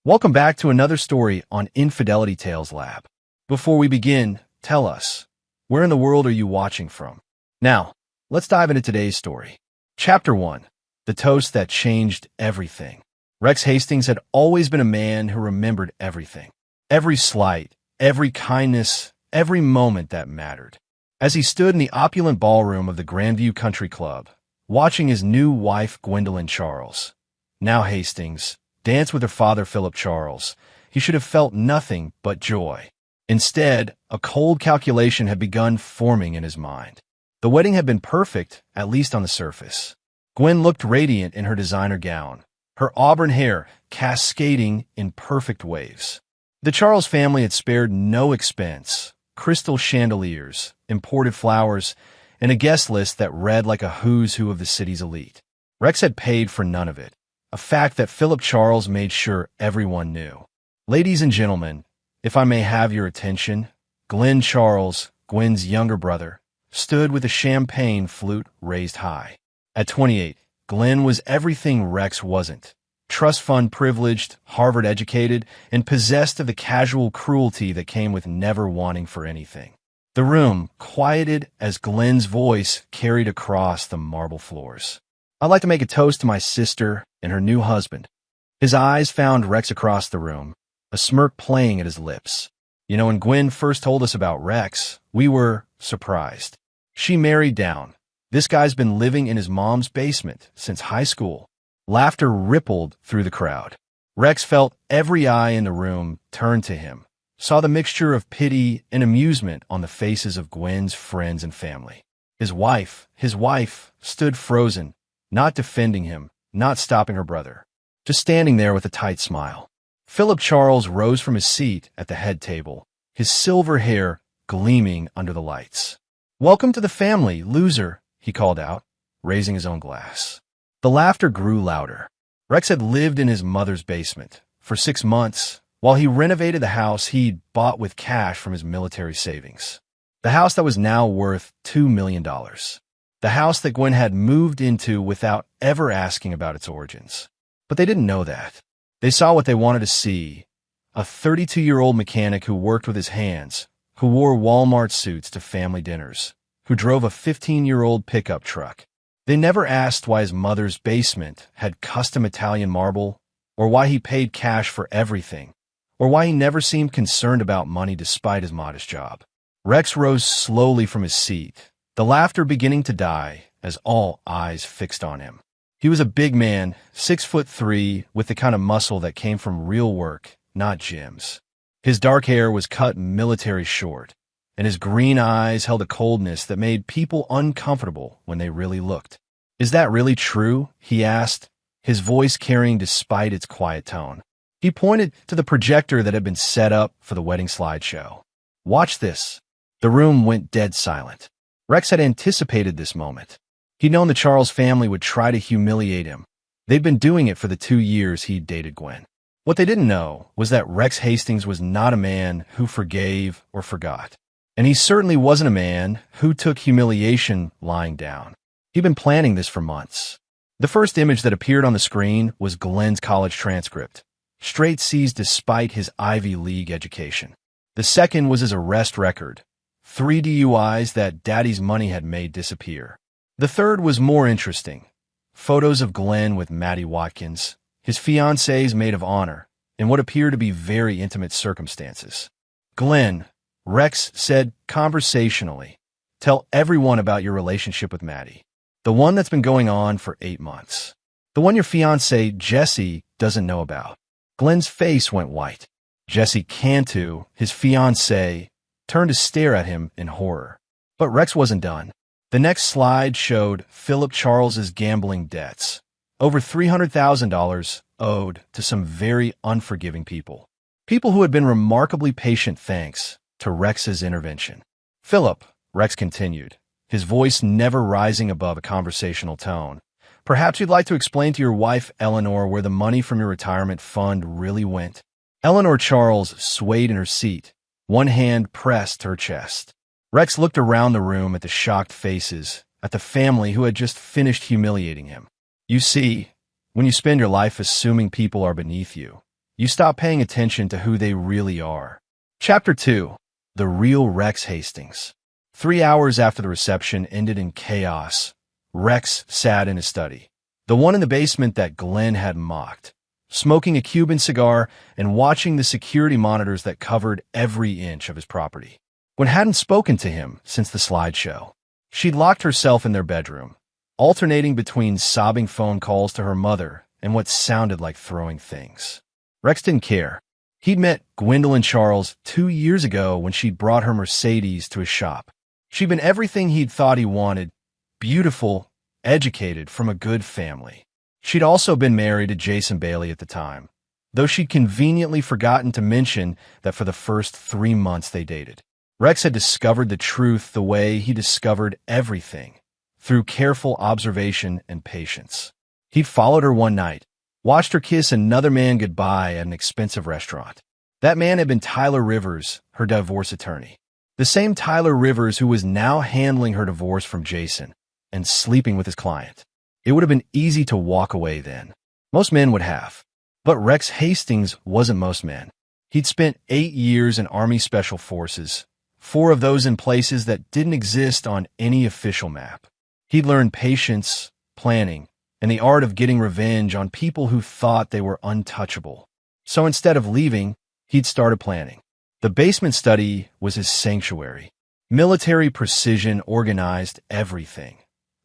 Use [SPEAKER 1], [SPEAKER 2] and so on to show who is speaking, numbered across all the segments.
[SPEAKER 1] Welcome back to another story on Infidelity Tales Lab. Before we begin, tell us, where in the world are you watching from? Now, let's dive into today's story. Chapter 1. The Toast That Changed Everything. Rex Hastings had always been a man who remembered everything. Every slight, every kindness, every moment that mattered. As he stood in the opulent ballroom of the Grandview Country Club, watching his new wife Gwendolyn Charles, now Hastings, dance with her father Philip Charles, he should have felt nothing but joy. Instead, a cold calculation had begun forming in his mind. The wedding had been perfect, at least on the surface. Gwen looked radiant in her designer gown, her auburn hair cascading in perfect waves. The Charles family had spared no expense: crystal chandeliers, imported flowers, and a guest list that read like a who's who of the city's elite. Rex had paid for none of it, a fact that Philip Charles made sure everyone knew. Ladies and gentlemen, if I may have your attention, Glenn Charles, Gwen's younger brother, stood with a champagne flute raised high. At 28, Glenn was everything Rex wasn't: trust fund privileged, Harvard educated, and possessed of the casual cruelty that came with never wanting for anything. The room quieted as Glenn's voice carried across the marble floors. "I'd like to make a toast to my sister and her new husband." His eyes found Rex across the room, a smirk playing at his lips. "You know, when Gwen first told us about Rex, we were surprised. She married down. This guy's been living in his mom's basement since high school." Laughter rippled through the crowd. Rex felt every eye in the room turn to him, saw the mixture of pity and amusement on the faces of Gwen's friends and family. His wife, stood frozen, not defending him, not stopping her brother, just standing there with a tight smile. Philip Charles rose from his seat at the head table, his silver hair gleaming under the lights. "Welcome to the family, loser," he called out, raising his own glass. The laughter grew louder. Rex had lived in his mother's basement for 6 months while he renovated the house he'd bought with cash from his military savings. The house that was now worth $2 million. The house that Gwen had moved into without ever asking about its origins. But they didn't know that. They saw what they wanted to see: a 32-year-old mechanic who worked with his hands, who wore Walmart suits to family dinners, who drove a 15-year-old pickup truck. They never asked why his mother's basement had custom Italian marble, or why he paid cash for everything, or why he never seemed concerned about money despite his modest job. Rex rose slowly from his seat, the laughter beginning to die as all eyes fixed on him. He was a big man, 6'3", with the kind of muscle that came from real work, not gyms. His dark hair was cut military short, and his green eyes held a coldness that made people uncomfortable when they really looked. "Is that really true?" he asked, his voice carrying despite its quiet tone. He pointed to the projector that had been set up for the wedding slideshow. "Watch this." The room went dead silent. Rex had anticipated this moment. He'd known the Charles family would try to humiliate him. They'd been doing it for the 2 years he'd dated Gwen. What they didn't know was that Rex Hastings was not a man who forgave or forgot. And he certainly wasn't a man who took humiliation lying down. He'd been planning this for months. The first image that appeared on the screen was Glenn's college transcript, straight C's despite his Ivy League education. The second was his arrest record, 3 DUIs that Daddy's money had made disappear. The third was more interesting: photos of Glenn with Maddie Watkins, his fiancée's maid of honor, in what appeared to be very intimate circumstances. "Glenn," Rex said conversationally, "tell everyone about your relationship with Maddie. The one that's been going on for 8 months. The one your fiancée, Jessie, doesn't know about." Glenn's face went white. Jessie Cantu, his fiancée, turned to stare at him in horror. But Rex wasn't done. The next slide showed Philip Charles's gambling debts, over $300,000 owed to some very unforgiving people. People who had been remarkably patient thanks to Rex's intervention. "Philip," Rex continued, his voice never rising above a conversational tone, "perhaps you'd like to explain to your wife Eleanor where the money from your retirement fund really went." Eleanor Charles swayed in her seat, one hand pressed to her chest. Rex looked around the room at the shocked faces, at the family who had just finished humiliating him. "You see, when you spend your life assuming people are beneath you, you stop paying attention to who they really are. Chapter 2. The Real Rex Hastings. 3 hours after the reception ended in chaos, Rex sat in his study, the one in the basement that Glenn had mocked, smoking a Cuban cigar and watching the security monitors that covered every inch of his property. Gwen hadn't spoken to him since the slideshow. She'd locked herself in their bedroom, alternating between sobbing phone calls to her mother and what sounded like throwing things. Rex didn't care. He'd met Gwendolyn Charles 2 years ago when she'd brought her Mercedes to his shop. She'd been everything he'd thought he wanted: beautiful, educated, from a good family. She'd also been married to Jason Bailey at the time, though she'd conveniently forgotten to mention that for the first 3 months they dated. Rex had discovered the truth the way he discovered everything, through careful observation and patience. He'd followed her one night, watched her kiss another man goodbye at an expensive restaurant. That man had been Tyler Rivers, her divorce attorney. The same Tyler Rivers who was now handling her divorce from Jason and sleeping with his client. It would have been easy to walk away then. Most men would have. But Rex Hastings wasn't most men. He'd spent 8 years in Army Special Forces, 4 of those in places that didn't exist on any official map. He'd learned patience, planning, and the art of getting revenge on people who thought they were untouchable. So instead of leaving, he'd started planning. The basement study was his sanctuary. Military precision organized everything.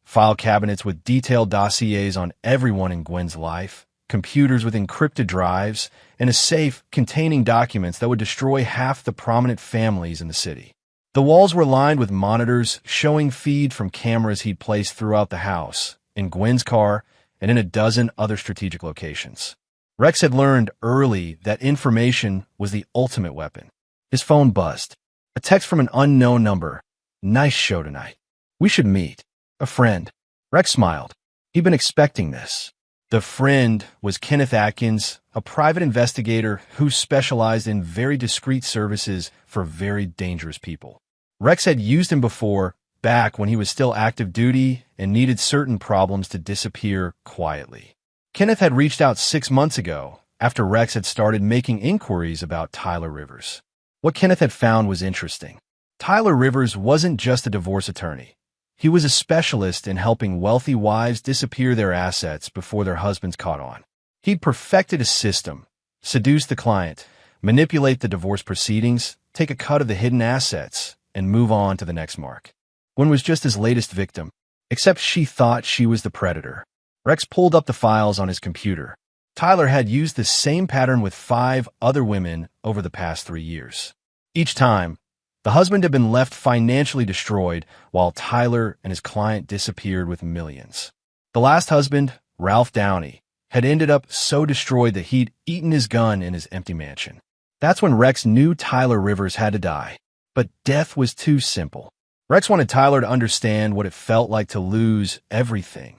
[SPEAKER 1] File cabinets with detailed dossiers on everyone in Gwen's life, computers with encrypted drives, and a safe containing documents that would destroy half the prominent families in the city. The walls were lined with monitors showing feed from cameras he'd placed throughout the house, in Gwen's car, and in a dozen other strategic locations. Rex had learned early that information was the ultimate weapon. His phone buzzed. A text from an unknown number. "Nice show tonight. We should meet." A friend. Rex smiled. He'd been expecting this. The friend was Kenneth Atkins, a private investigator who specialized in very discreet services for very dangerous people. Rex had used him before, back when he was still active duty and needed certain problems to disappear quietly. Kenneth had reached out 6 months ago, after Rex had started making inquiries about Tyler Rivers. What Kenneth had found was interesting. Tyler Rivers wasn't just a divorce attorney. He was a specialist in helping wealthy wives disappear their assets before their husbands caught on. He'd perfected a system, seduce the client, manipulate the divorce proceedings, take a cut of the hidden assets, and move on to the next mark. Gwen was just his latest victim, except she thought she was the predator. Rex pulled up the files on his computer. Tyler had used the same pattern with 5 other women over the past 3 years. Each time, the husband had been left financially destroyed while Tyler and his client disappeared with millions. The last husband, Ralph Downey, had ended up so destroyed that he'd eaten his gun in his empty mansion. That's when Rex knew Tyler Rivers had to die. But death was too simple. Rex wanted Tyler to understand what it felt like to lose everything: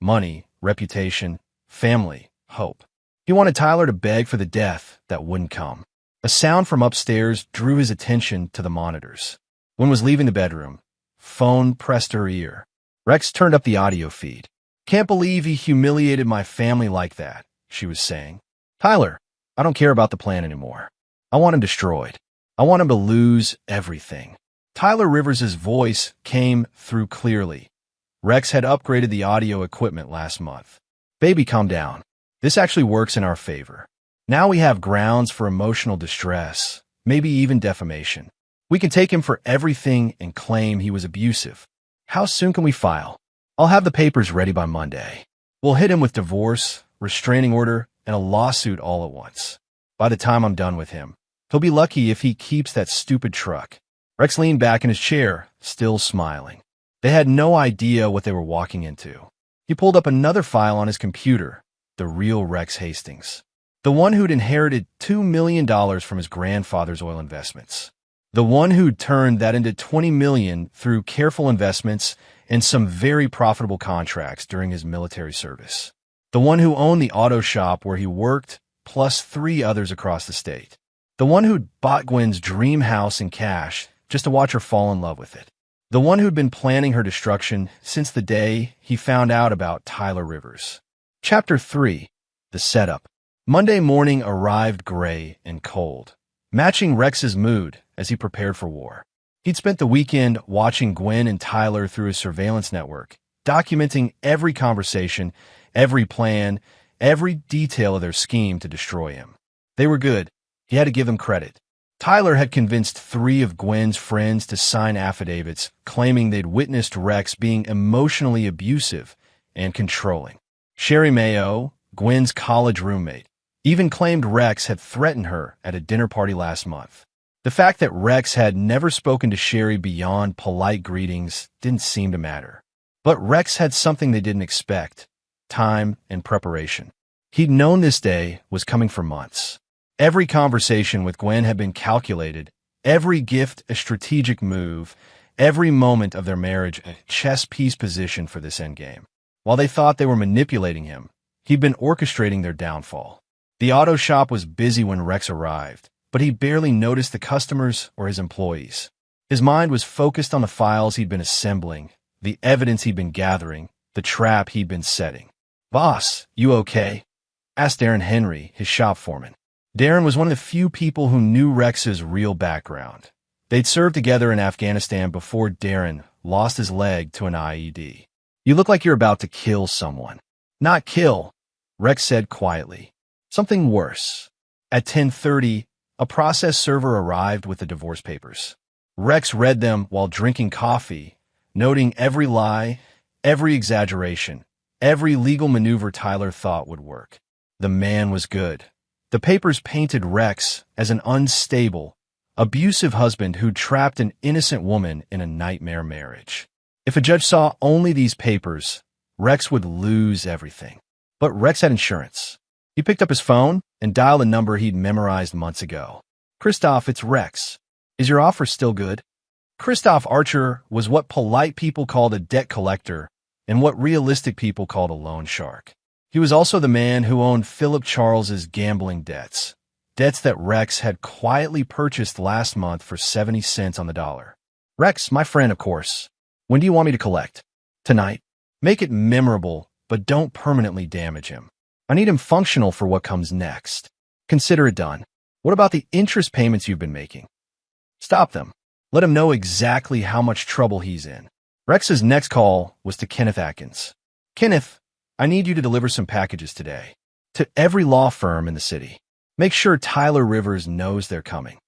[SPEAKER 1] money, reputation, family, hope. He wanted Tyler to beg for the death that wouldn't come. A sound from upstairs drew his attention to the monitors. Gwen was leaving the bedroom. Phone pressed her ear. Rex turned up the audio feed. "Can't believe he humiliated my family like that," she was saying. "Tyler, I don't care about the plan anymore. I want him destroyed. I want him to lose everything." Tyler Rivers' voice came through clearly. Rex had upgraded the audio equipment last month. "Baby, calm down. This actually works in our favor. Now we have grounds for emotional distress, maybe even defamation. We can take him for everything and claim he was abusive. How soon can we file? I'll have the papers ready by Monday. We'll hit him with divorce, restraining order, and a lawsuit all at once. By the time I'm done with him, he'll be lucky if he keeps that stupid truck." Rex leaned back in his chair, still smiling. They had no idea what they were walking into. He pulled up another file on his computer, the real Rex Hastings. The one who'd inherited $2 million from his grandfather's oil investments. The one who'd turned that into $20 million through careful investments and some very profitable contracts during his military service. The one who owned the auto shop where he worked, plus 3 others across the state. The one who'd bought Gwen's dream house in cash just to watch her fall in love with it. The one who'd been planning her destruction since the day he found out about Tyler Rivers. Chapter 3. The Setup. Monday morning arrived gray and cold, matching Rex's mood as he prepared for war. He'd spent the weekend watching Gwen and Tyler through his surveillance network, documenting every conversation, every plan, every detail of their scheme to destroy him. They were good. He had to give them credit. Tyler had convinced 3 of Gwen's friends to sign affidavits claiming they'd witnessed Rex being emotionally abusive and controlling. Sherry Mayo, Gwen's college roommate, even claimed Rex had threatened her at a dinner party last month. The fact that Rex had never spoken to Sherry beyond polite greetings didn't seem to matter. But Rex had something they didn't expect: time and preparation. He'd known this day was coming for months. Every conversation with Gwen had been calculated, every gift a strategic move, every moment of their marriage a chess piece position for this endgame. While they thought they were manipulating him, he'd been orchestrating their downfall. The auto shop was busy when Rex arrived, but he barely noticed the customers or his employees. His mind was focused on the files he'd been assembling, the evidence he'd been gathering, the trap he'd been setting. "Boss, you okay?" asked Darren Henry, his shop foreman. Darren was one of the few people who knew Rex's real background. They'd served together in Afghanistan before Darren lost his leg to an IED. "You look like you're about to kill someone." "Not kill," Rex said quietly. "Something worse." At 10:30, a process server arrived with the divorce papers. Rex read them while drinking coffee, noting every lie, every exaggeration, every legal maneuver Tyler thought would work. The man was good. The papers painted Rex as an unstable, abusive husband who trapped an innocent woman in a nightmare marriage. If a judge saw only these papers, Rex would lose everything. But Rex had insurance. He picked up his phone and dialed a number he'd memorized months ago. "Christoph, it's Rex. Is your offer still good?" Christoph Archer was what polite people called a debt collector and what realistic people called a loan shark. He was also the man who owned Philip Charles's gambling debts that Rex had quietly purchased last month for 70 cents on the dollar. "Rex, my friend, of course. When do you want me to collect?" "Tonight. Make it memorable, but don't permanently damage him. I need him functional for what comes next. Consider it done." "What about the interest payments you've been making?" "Stop them. Let him know exactly how much trouble he's in." Rex's next call was to Kenneth Atkins. "Kenneth, I need you to deliver some packages today to every law firm in the city. Make sure Tyler Rivers knows they're coming."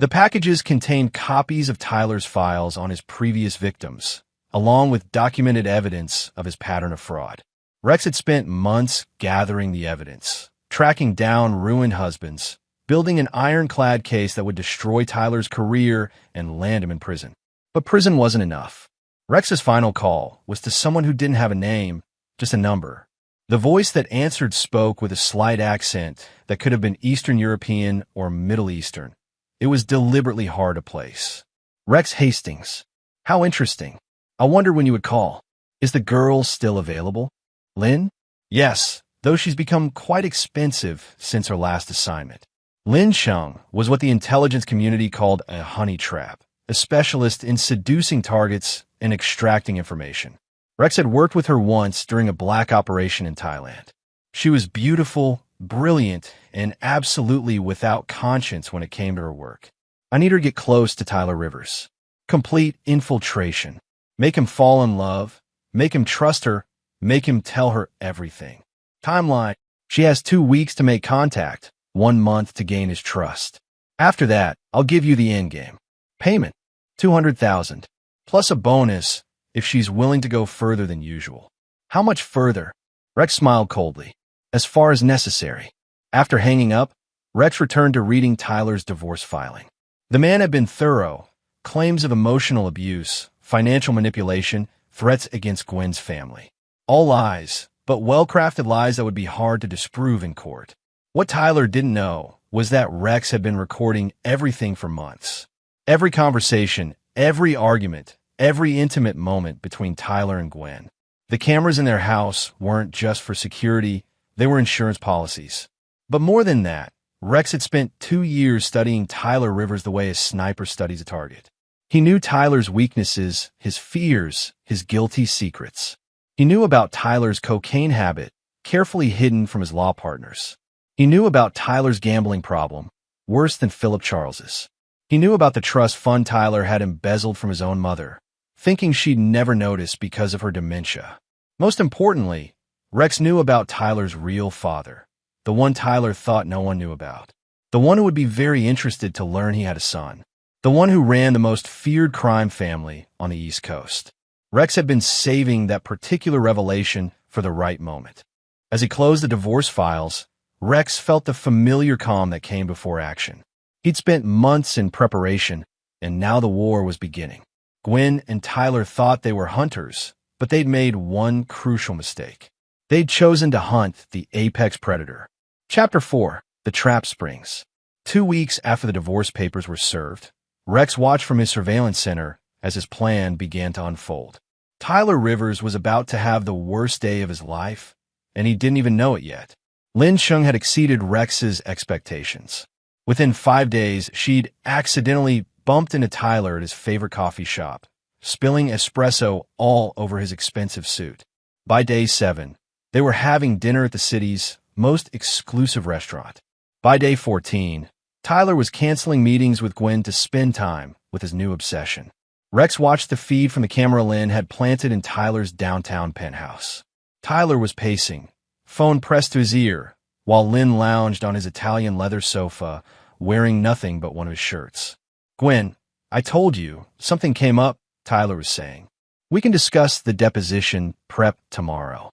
[SPEAKER 1] The packages contained copies of Tyler's files on his previous victims, along with documented evidence of his pattern of fraud. Rex had spent months gathering the evidence, tracking down ruined husbands, building an ironclad case that would destroy Tyler's career and land him in prison. But prison wasn't enough. Rex's final call was to someone who didn't have a name, just a number. The voice that answered spoke with a slight accent that could have been Eastern European or Middle Eastern. It was deliberately hard to place. "Rex Hastings. How interesting. I wonder when you would call. Is the girl still available?" "Lynn?" "Yes, though she's become quite expensive since her last assignment." Lynn Chung was what the intelligence community called a honey trap, a specialist in seducing targets and extracting information. Rex had worked with her once during a black operation in Thailand. She was beautiful, brilliant, and absolutely without conscience when it came to her work. "I need her to get close to Tyler Rivers. Complete infiltration. Make him fall in love. Make him trust her. Make him tell her everything. Timeline: she has 2 weeks to make contact, 1 month to gain his trust. After that, I'll give you the endgame. Payment: $200,000, plus a bonus if she's willing to go further than usual." "How much further?" Rex smiled coldly. "As far as necessary." After hanging up, Rex returned to reading Tyler's divorce filing. The man had been thorough: claims of emotional abuse, financial manipulation, threats against Gwen's family. All lies, but well-crafted lies that would be hard to disprove in court. What Tyler didn't know was that Rex had been recording everything for months. Every conversation, every argument, every intimate moment between Tyler and Gwen. The cameras in their house weren't just for security, they were insurance policies. But more than that, Rex had spent 2 years studying Tyler Rivers the way a sniper studies a target. He knew Tyler's weaknesses, his fears, his guilty secrets. He knew about Tyler's cocaine habit, carefully hidden from his law partners. He knew about Tyler's gambling problem, worse than Philip Charles's. He knew about the trust fund Tyler had embezzled from his own mother, thinking she'd never notice because of her dementia. Most importantly, Rex knew about Tyler's real father, the one Tyler thought no one knew about, the one who would be very interested to learn he had a son, the one who ran the most feared crime family on the East Coast. Rex had been saving that particular revelation for the right moment. As he closed the divorce files, Rex felt the familiar calm that came before action. He'd spent months in preparation, and now the war was beginning. Gwen and Tyler thought they were hunters, but they'd made one crucial mistake. They'd chosen to hunt the apex predator. Chapter 4. The Trap Springs. 2 weeks after the divorce papers were served, Rex watched from his surveillance center as his plan began to unfold. Tyler Rivers was about to have the worst day of his life, and he didn't even know it yet. Lin Chung had exceeded Rex's expectations. Within 5 days, she'd accidentally bumped into Tyler at his favorite coffee shop, spilling espresso all over his expensive suit. By day 7, they were having dinner at the city's most exclusive restaurant. By day 14, Tyler was canceling meetings with Gwen to spend time with his new obsession. Rex watched the feed from the camera Lin had planted in Tyler's downtown penthouse. Tyler was pacing, phone pressed to his ear, while Lin lounged on his Italian leather sofa, wearing nothing but one of his shirts. "Gwen, I told you, something came up," Tyler was saying. "We can discuss the deposition prep tomorrow."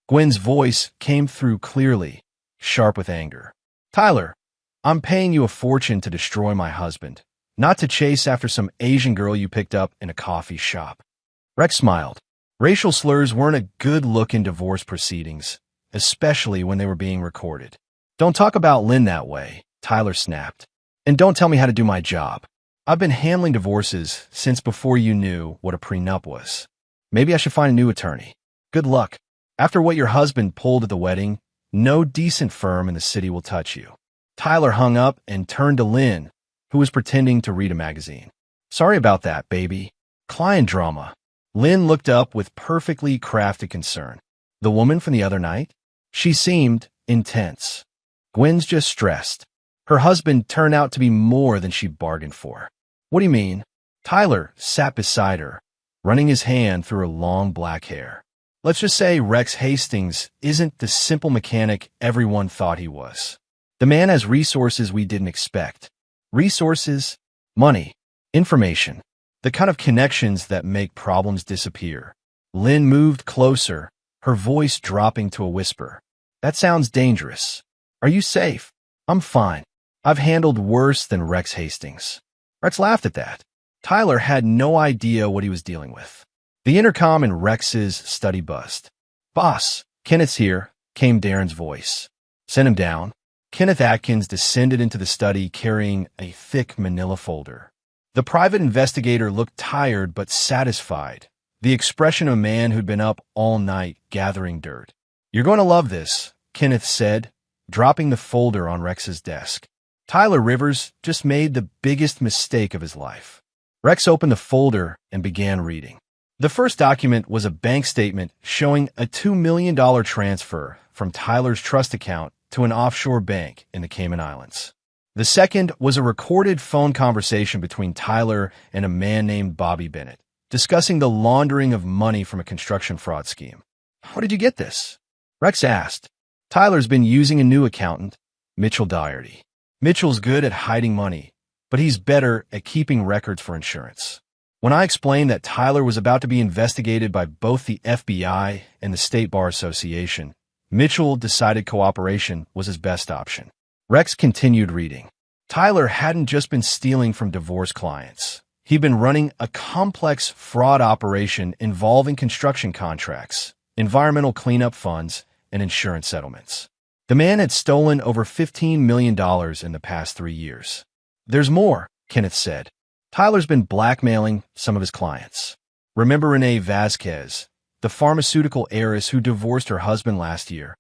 [SPEAKER 1] Gwen's voice came through clearly, sharp with anger. "Tyler, I'm paying you a fortune to destroy my husband, not to chase after some Asian girl you picked up in a coffee shop." Rex smiled. Racial slurs weren't a good look in divorce proceedings, especially when they were being recorded. "Don't talk about Lynn that way," Tyler snapped. "And don't tell me how to do my job. I've been handling divorces since before you knew what a prenup was. Maybe I should find a new attorney. Good luck. After what your husband pulled at the wedding, no decent firm in the city will touch you." Tyler hung up and turned to Lynn, who was pretending to read a magazine. "Sorry about that, baby. Client drama." Lynn looked up with perfectly crafted concern. "The woman from the other night?" She seemed intense. "Gwen's just stressed. Her husband turned out to be more than she bargained for." "What do you mean?" Tyler sat beside her, running his hand through her long black hair. "Let's just say Rex Hastings isn't the simple mechanic everyone thought he was. The man has resources we didn't expect. Resources, money, information, the kind of connections that make problems disappear." Lynn moved closer, her voice dropping to a whisper. "That sounds dangerous. Are you safe?" "I'm fine. I've handled worse than Rex Hastings." Rex laughed at that. Tyler had no idea what he was dealing with. The intercom in Rex's study buzzed. "Boss, Kenneth's here," came Darren's voice. "Send him down." Kenneth Atkins descended into the study carrying a thick manila folder. The private investigator looked tired but satisfied, the expression of a man who'd been up all night gathering dirt. "You're going to love this," Kenneth said, dropping the folder on Rex's desk. Tyler Rivers just made the biggest mistake of his life. Rex opened the folder and began reading. The first document was a bank statement showing a $2 million transfer from Tyler's trust account to an offshore bank in the Cayman Islands. The second was a recorded phone conversation between Tyler and a man named Bobby Bennett, discussing the laundering of money from a construction fraud scheme. "How did you get this?" Rex asked. "Tyler's been using a new accountant, Mitchell Doherty. Mitchell's good at hiding money, but he's better at keeping records for insurance." When I explained that Tyler was about to be investigated by both the FBI and the State Bar Association, Mitchell decided cooperation was his best option. Rex continued reading. Tyler hadn't just been stealing from divorce clients. He'd been running a complex fraud operation involving construction contracts, environmental cleanup funds, and insurance settlements. The man had stolen over $15 million in the past 3 years. "There's more," Kenneth said. "Tyler's been blackmailing some of his clients. Remember Renee Vasquez, the pharmaceutical heiress who divorced her husband last year?"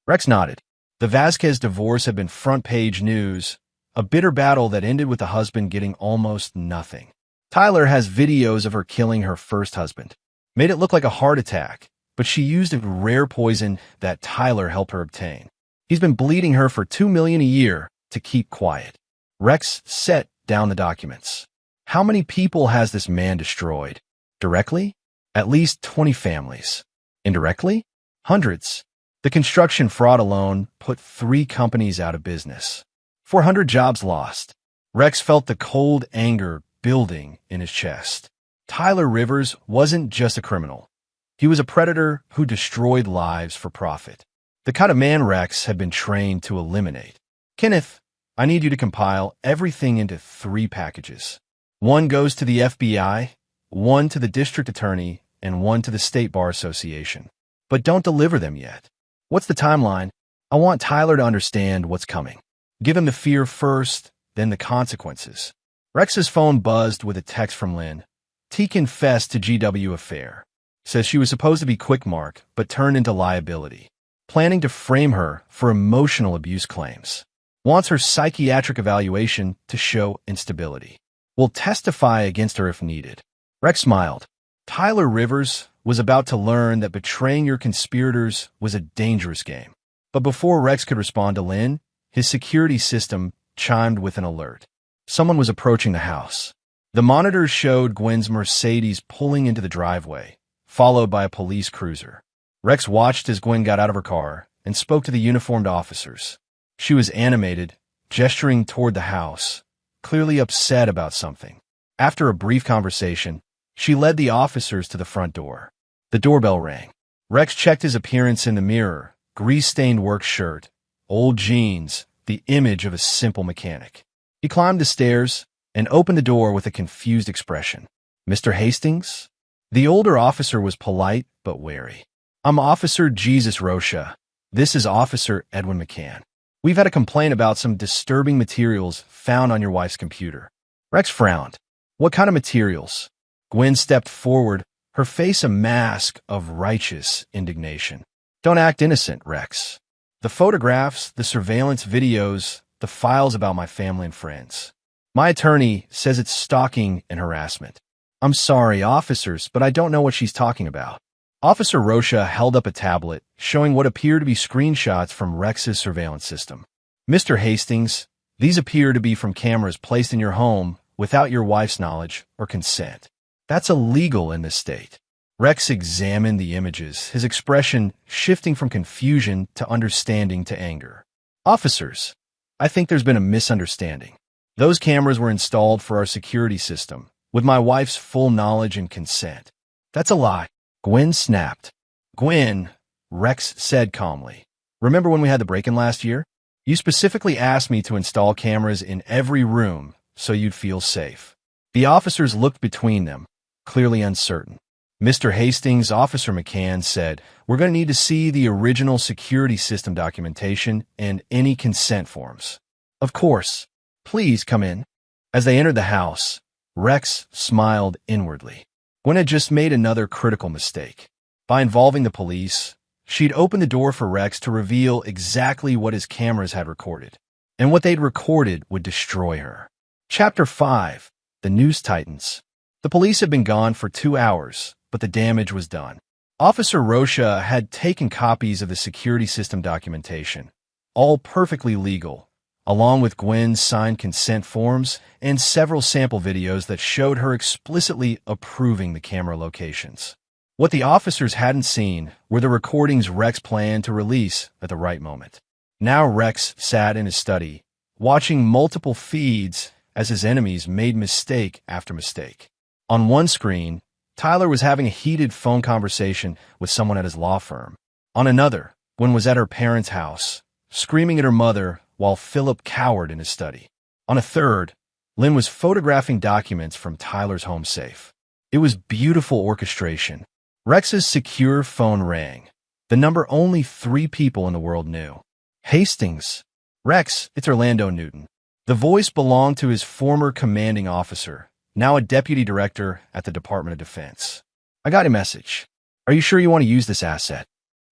[SPEAKER 1] Rex nodded. The Vasquez divorce had been front-page news, a bitter battle that ended with the husband getting almost nothing. Tyler has videos of her killing her first husband. Made it look like a heart attack, but she used a rare poison that Tyler helped her obtain. He's been bleeding her for $2 million a year to keep quiet. Rex set down the documents. How many people has this man destroyed? Directly? At least 20 families. Indirectly? Hundreds. The construction fraud alone put 3 companies out of business. 400 jobs lost. Rex felt the cold anger building in his chest. Tyler Rivers wasn't just a criminal. He was a predator who destroyed lives for profit. The kind of man Rex had been trained to eliminate. Kenneth, I need you to compile everything into 3 packages. 1 goes to the FBI, 1 to the district attorney, and 1 to the State Bar Association. But don't deliver them yet. What's the timeline? I want Tyler to understand what's coming. Give him the fear first, then the consequences. Rex's phone buzzed with a text from Lynn. T confessed to GW affair. Says she was supposed to be quick mark, but turned into liability. Planning to frame her for emotional abuse claims. Wants her psychiatric evaluation to show instability. Will testify against her if needed. Rex smiled. Tyler Rivers was about to learn that betraying your conspirators was a dangerous game. But before Rex could respond to Lynn, his security system chimed with an alert. Someone was approaching the house. The monitors showed Gwen's Mercedes pulling into the driveway, followed by a police cruiser. Rex watched as Gwen got out of her car and spoke to the uniformed officers. She was animated, gesturing toward the house, clearly upset about something. After a brief conversation, she led the officers to the front door. The doorbell rang. Rex checked his appearance in the mirror, grease-stained work shirt, old jeans, the image of a simple mechanic. He climbed the stairs and opened the door with a confused expression. Mr. Hastings? The older officer was polite but wary. I'm Officer Jesus Rocha. This is Officer Edwin McCann. We've had a complaint about some disturbing materials found on your wife's computer. Rex frowned. What kind of materials? Gwen stepped forward, her face a mask of righteous indignation. Don't act innocent, Rex. The photographs, the surveillance videos, the files about my family and friends. My attorney says it's stalking and harassment. I'm sorry, officers, but I don't know what she's talking about. Officer Rocha held up a tablet, showing what appeared to be screenshots from Rex's surveillance system. Mr. Hastings, these appear to be from cameras placed in your home without your wife's knowledge or consent. That's illegal in this state. Rex examined the images, his expression shifting from confusion to understanding to anger. Officers, I think there's been a misunderstanding. Those cameras were installed for our security system, with my wife's full knowledge and consent. That's a lie. Gwen snapped. Gwen, Rex said calmly. Remember when we had the break-in last year? You specifically asked me to install cameras in every room so you'd feel safe. The officers looked between them, clearly uncertain. Mr. Hastings, Officer McCann said, we're going to need to see the original security system documentation and any consent forms. Of course. Please come in. As they entered the house, Rex smiled inwardly. Gwen had just made another critical mistake. By involving the police, she'd opened the door for Rex to reveal exactly what his cameras had recorded. And what they'd recorded would destroy her. Chapter 5. The News Titans. The police had been gone for 2 hours, but the damage was done. Officer Rocha had taken copies of the security system documentation, all perfectly legal, along with Gwen's signed consent forms and several sample videos that showed her explicitly approving the camera locations. What the officers hadn't seen were the recordings Rex planned to release at the right moment. Now Rex sat in his study, watching multiple feeds as his enemies made mistake after mistake. On one screen, Tyler was having a heated phone conversation with someone at his law firm. On another, Gwen was at her parents' house, screaming at her mother while Philip cowered in his study. On a third, Lynn was photographing documents from Tyler's home safe. It was beautiful orchestration. Rex's secure phone rang. The number only 3 people in the world knew. Hastings. Rex, it's Orlando Newton. The voice belonged to his former commanding officer, now a deputy director at the Department of Defense. I got a message. Are you sure you want to use this asset?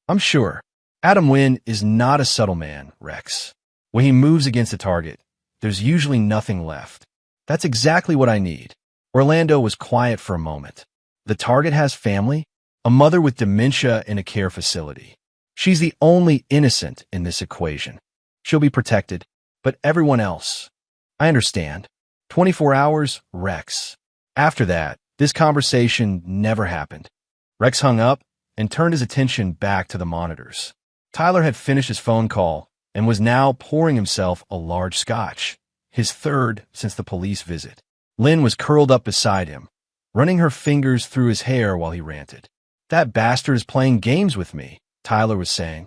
[SPEAKER 1] I'm sure. Adam Wynn is not a subtle man, Rex. When he moves against a target, there's usually nothing left. That's exactly what I need. Orlando was quiet for a moment. The target has family, a mother with dementia in a care facility. She's the only innocent in this equation. She'll be protected, but everyone else. I understand. 24 hours, Rex. After that, this conversation never happened. Rex hung up and turned his attention back to the monitors. Tyler had finished his phone call and was now pouring himself a large scotch, his third since the police visit. Lynn was curled up beside him, running her fingers through his hair while he ranted. That bastard is playing games with me, Tyler was saying.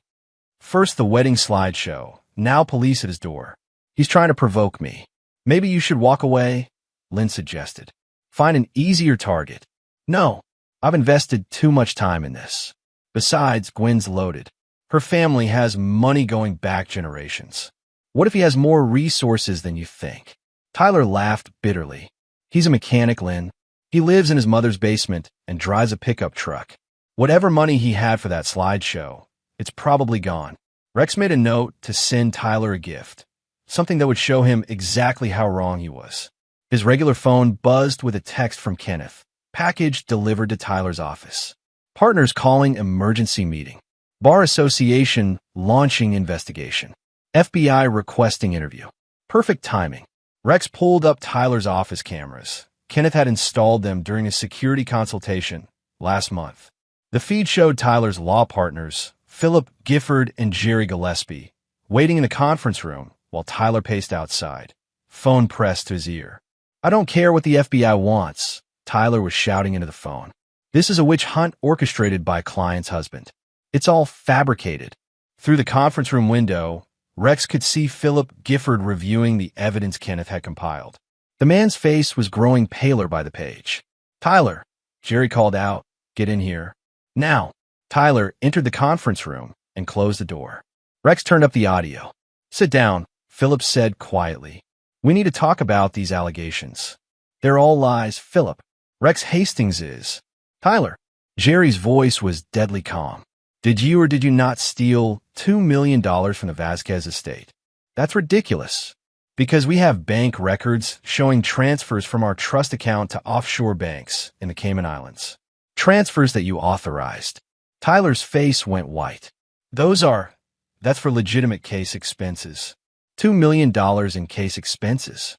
[SPEAKER 1] First the wedding slideshow, now police at his door. He's trying to provoke me. Maybe you should walk away, Lynn suggested. Find an easier target. No, I've invested too much time in this. Besides, Gwen's loaded. Her family has money going back generations. What if he has more resources than you think? Tyler laughed bitterly. He's a mechanic, Lynn. He lives in his mother's basement and drives a pickup truck. Whatever money he had for that slideshow, it's probably gone. Rex made a note to send Tyler a gift, something that would show him exactly how wrong he was. His regular phone buzzed with a text from Kenneth. Package delivered to Tyler's office. Partners calling emergency meeting. Bar Association launching investigation. FBI requesting interview. Perfect timing. Rex pulled up Tyler's office cameras. Kenneth had installed them during a security consultation last month. The feed showed Tyler's law partners, Philip Gifford and Jerry Gillespie, waiting in the conference room while Tyler paced outside, phone pressed to his ear. I don't care what the FBI wants, Tyler was shouting into the phone. This is a witch hunt orchestrated by client's husband. It's all fabricated. Through the conference room window, Rex could see Philip Gifford reviewing the evidence Kenneth had compiled. The man's face was growing paler by the page. Tyler, Jerry called out, get in here. Now, Tyler entered the conference room and closed the door. Rex turned up the audio. Sit down, Philip said quietly. We need to talk about these allegations. They're all lies, Philip. Rex Hastings is. Tyler. Jerry's voice was deadly calm. Did you or did you not steal $2 million from the Vasquez estate? That's ridiculous. Because we have bank records showing transfers from our trust account to offshore banks in the Cayman Islands. Transfers that you authorized. Tyler's face went white. That's for legitimate case expenses. $2 million in case expenses.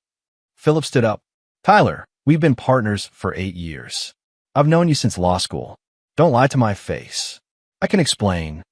[SPEAKER 1] Philip stood up. Tyler, we've been partners for 8 years. I've known you since law school. Don't lie to my face. I can explain.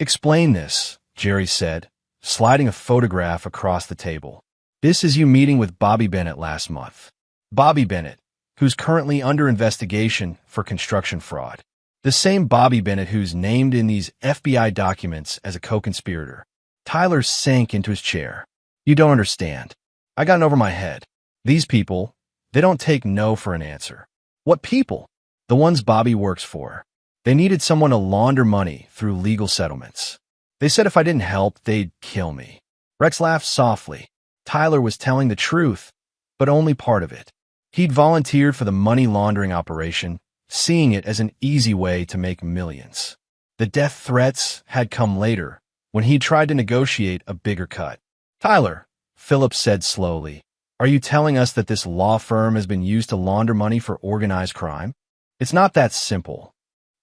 [SPEAKER 1] Explain this, Jerry said, sliding a photograph across the table. This is you meeting with Bobby Bennett last month. Bobby Bennett, who's currently under investigation for construction fraud. The same Bobby Bennett who's named in these FBI documents as a co-conspirator. Tyler sank into his chair. You don't understand. I got over my head. These people, they don't take no for an answer. What people? The ones Bobby works for. They needed someone to launder money through legal settlements. They said if I didn't help, they'd kill me. Rex laughed softly. Tyler was telling the truth, but only part of it. He'd volunteered for the money laundering operation, seeing it as an easy way to make millions. The death threats had come later, when he tried to negotiate a bigger cut. Tyler, Philip said slowly, are you telling us that this law firm has been used to launder money for organized crime? It's not that simple.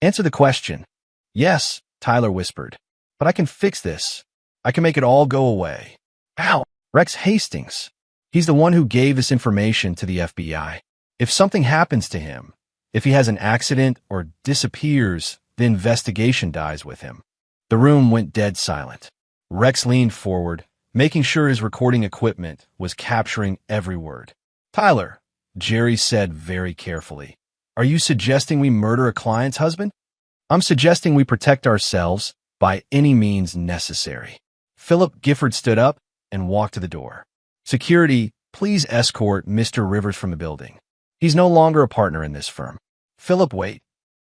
[SPEAKER 1] Answer the question. Yes, Tyler whispered. But I can fix this. I can make it all go away. How? Rex Hastings. He's the one who gave this information to the FBI. If something happens to him, if he has an accident or disappears, the investigation dies with him. The room went dead silent. Rex leaned forward, making sure his recording equipment was capturing every word. Tyler, Jerry said very carefully, are you suggesting we murder a client's husband? I'm suggesting we protect ourselves by any means necessary. Philip Gifford stood up and walked to the door. Security, please escort Mr. Rivers from the building. He's no longer a partner in this firm. Philip, wait.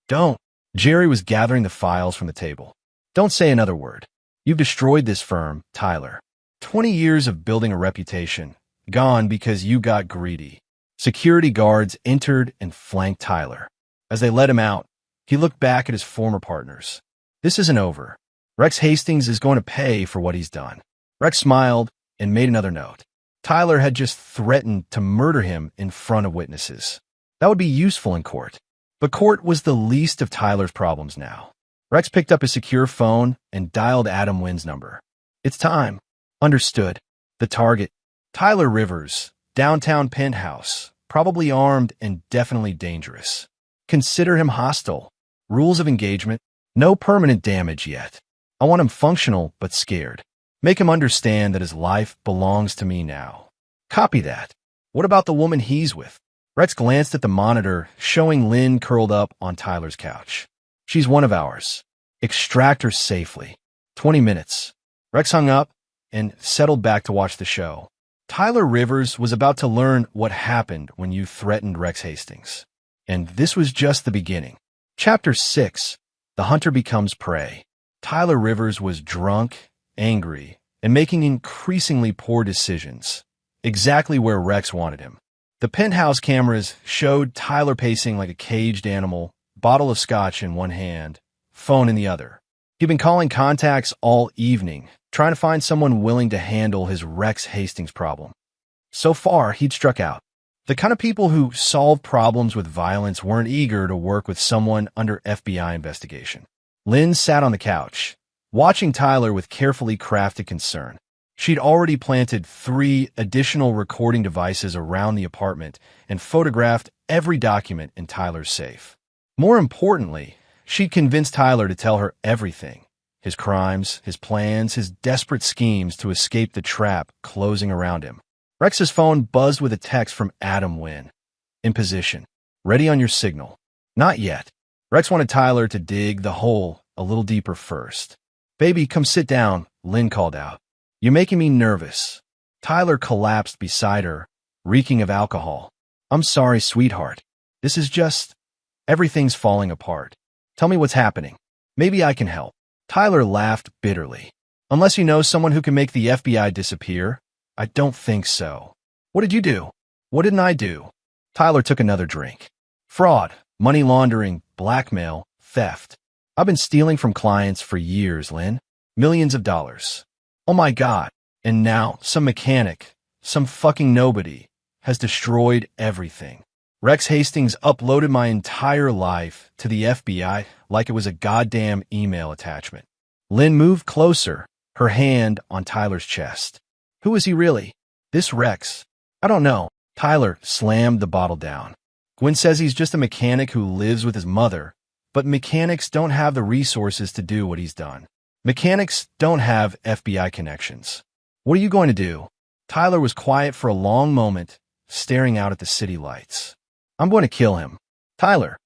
[SPEAKER 1] Don't. Jerry was gathering the files from the table. Don't say another word. You've destroyed this firm, Tyler. 20 years of building a reputation, gone because you got greedy. Security guards entered and flanked Tyler. As they let him out, he looked back at his former partners. This isn't over. Rex Hastings is going to pay for what he's done. Rex smiled and made another note. Tyler had just threatened to murder him in front of witnesses. That would be useful in court. But court was the least of Tyler's problems now. Rex picked up his secure phone and dialed Adam Wynn's number. It's time. Understood. The target. Tyler Rivers, downtown penthouse, probably armed and definitely dangerous. Consider him hostile. Rules of engagement. No permanent damage yet. I want him functional but scared. Make him understand that his life belongs to me now. Copy that. What about the woman he's with? Rex glanced at the monitor, showing Lynn curled up on Tyler's couch. She's one of ours. Extract her safely. 20 minutes. Rex hung up and settled back to watch the show. Tyler Rivers was about to learn what happened when you threatened Rex Hastings. And this was just the beginning. Chapter 6. The Hunter Becomes Prey. Tyler Rivers was drunk, angry, and making increasingly poor decisions. Exactly where Rex wanted him. The penthouse cameras showed Tyler pacing like a caged animal, bottle of scotch in one hand, phone in the other. He'd been calling contacts all evening, trying to find someone willing to handle his Rex Hastings problem. So far, he'd struck out. The kind of people who solve problems with violence weren't eager to work with someone under FBI investigation. Lynn sat on the couch, watching Tyler with carefully crafted concern. She'd already planted 3 additional recording devices around the apartment and photographed every document in Tyler's safe. More importantly, she'd convinced Tyler to tell her everything. His crimes, his plans, his desperate schemes to escape the trap closing around him. Rex's phone buzzed with a text from Adam Wynn. In position. Ready on your signal. Not yet. Rex wanted Tyler to dig the hole a little deeper first. Baby, come sit down, Lynn called out. You're making me nervous. Tyler collapsed beside her, reeking of alcohol. I'm sorry, sweetheart. This is just... everything's falling apart. Tell me what's happening. Maybe I can help. Tyler laughed bitterly. Unless you know someone who can make the FBI disappear, I don't think so. What did you do? What didn't I do? Tyler took another drink. Fraud, money laundering, blackmail, theft. I've been stealing from clients for years, Lynn. Millions of dollars. Oh my God. And now, some mechanic, some fucking nobody, has destroyed everything. Rex Hastings uploaded my entire life to the FBI like it was a goddamn email attachment. Lynn moved closer, her hand on Tyler's chest. Who is he really? This Rex? I don't know. Tyler slammed the bottle down. Gwen says he's just a mechanic who lives with his mother, but mechanics don't have the resources to do what he's done. Mechanics don't have FBI connections. What are you going to do? Tyler was quiet for a long moment, staring out at the city lights. I'm going to kill him. Tyler,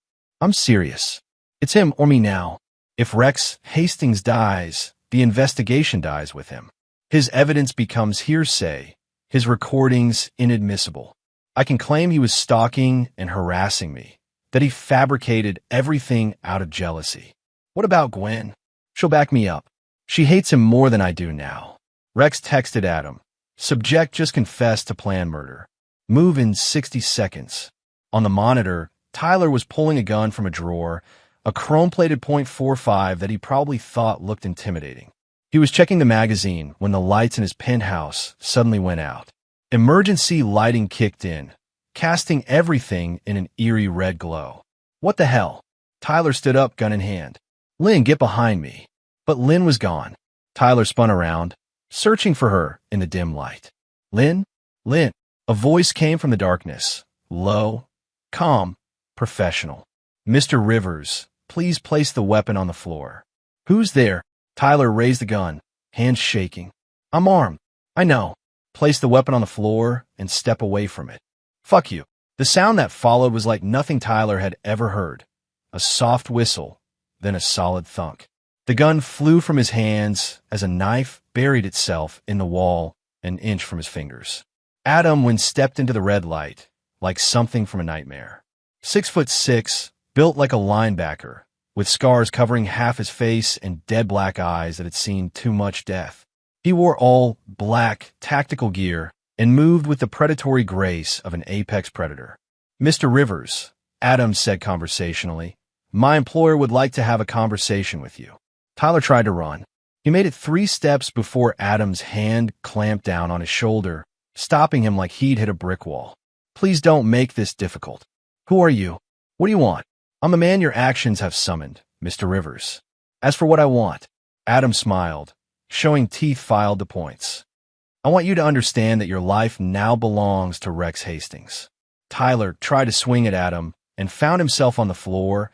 [SPEAKER 1] I'm serious. It's him or me now. If Rex Hastings dies, the investigation dies with him. His evidence becomes hearsay, his recordings inadmissible. I can claim he was stalking and harassing me, that he fabricated everything out of jealousy. What about Gwen? She'll back me up. She hates him more than I do now. Rex texted Adam. Subject just confessed to planned murder. Move in 60 seconds. On the monitor, Tyler was pulling a gun from a drawer, a chrome-plated .45 that he probably thought looked intimidating. He was checking the magazine when the lights in his penthouse suddenly went out. Emergency lighting kicked in, casting everything in an eerie red glow. What the hell? Tyler stood up, gun in hand. Lynn, get behind me. But Lynn was gone. Tyler spun around, searching for her in the dim light. Lynn? Lynn. A voice came from the darkness, low, calm, professional. Mr. Rivers, please place the weapon on the floor. Who's there? Tyler raised the gun, hands shaking. I'm armed. I know. Place the weapon on the floor and step away from it. Fuck you. The sound that followed was like nothing Tyler had ever heard. A soft whistle, then a solid thunk. The gun flew from his hands as a knife buried itself in the wall an inch from his fingers. Adam Wynn stepped into the red light, like something from a nightmare. 6'6", built like a linebacker, with scars covering half his face and dead black eyes that had seen too much death. He wore all black, tactical gear and moved with the predatory grace of an apex predator. Mr. Rivers, Adam said conversationally, my employer would like to have a conversation with you. Tyler tried to run. He made it 3 steps before Adam's hand clamped down on his shoulder, stopping him like he'd hit a brick wall. Please don't make this difficult. Who are you? What do you want? I'm the man your actions have summoned, Mr. Rivers. As for what I want, Adam smiled, showing teeth filed to points. I want you to understand that your life now belongs to Rex Hastings. Tyler tried to swing at Adam and found himself on the floor,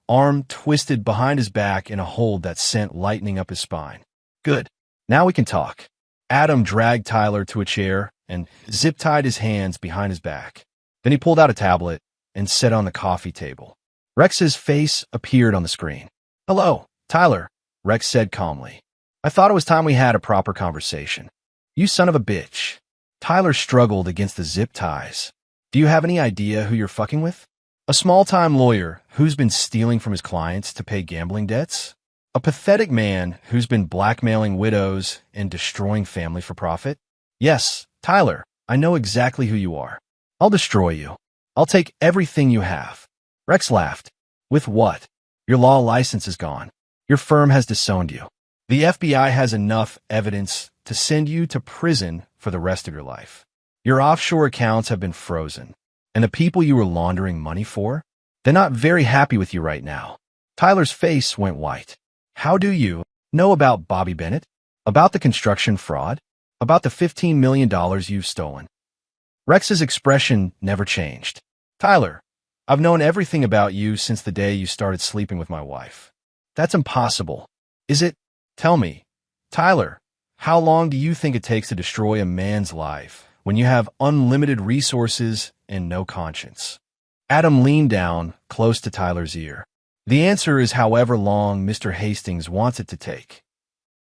[SPEAKER 1] arm twisted behind his back in a hold that sent lightning up his spine. Good. Now we can talk. Adam dragged Tyler to a chair and zip-tied his hands behind his back. Then he pulled out a tablet and set on the coffee table. Rex's face appeared on the screen. "Hello, Tyler," Rex said calmly. "I thought it was time we had a proper conversation." "You son of a bitch." Tyler struggled against the zip ties. "Do you have any idea who you're fucking with? A small-time lawyer who's been stealing from his clients to pay gambling debts? A pathetic man who's been blackmailing widows and destroying family for profit? Yes, Tyler, I know exactly who you are. I'll destroy you. I'll take everything you have." Rex laughed. "With what? Your law license is gone. Your firm has disowned you. The FBI has enough evidence to send you to prison for the rest of your life. Your offshore accounts have been frozen. And the people you were laundering money for? They're not very happy with you right now." Tyler's face went white. "How do you know about Bobby Bennett? About the construction fraud? About the $15 million you've stolen?" Rex's expression never changed. "Tyler, I've known everything about you since the day you started sleeping with my wife." "That's impossible. Is it? Tell me. Tyler, how long do you think it takes to destroy a man's life when you have unlimited resources and no conscience?" Adam leaned down close to Tyler's ear. "The answer is however long Mr. Hastings wants it to take."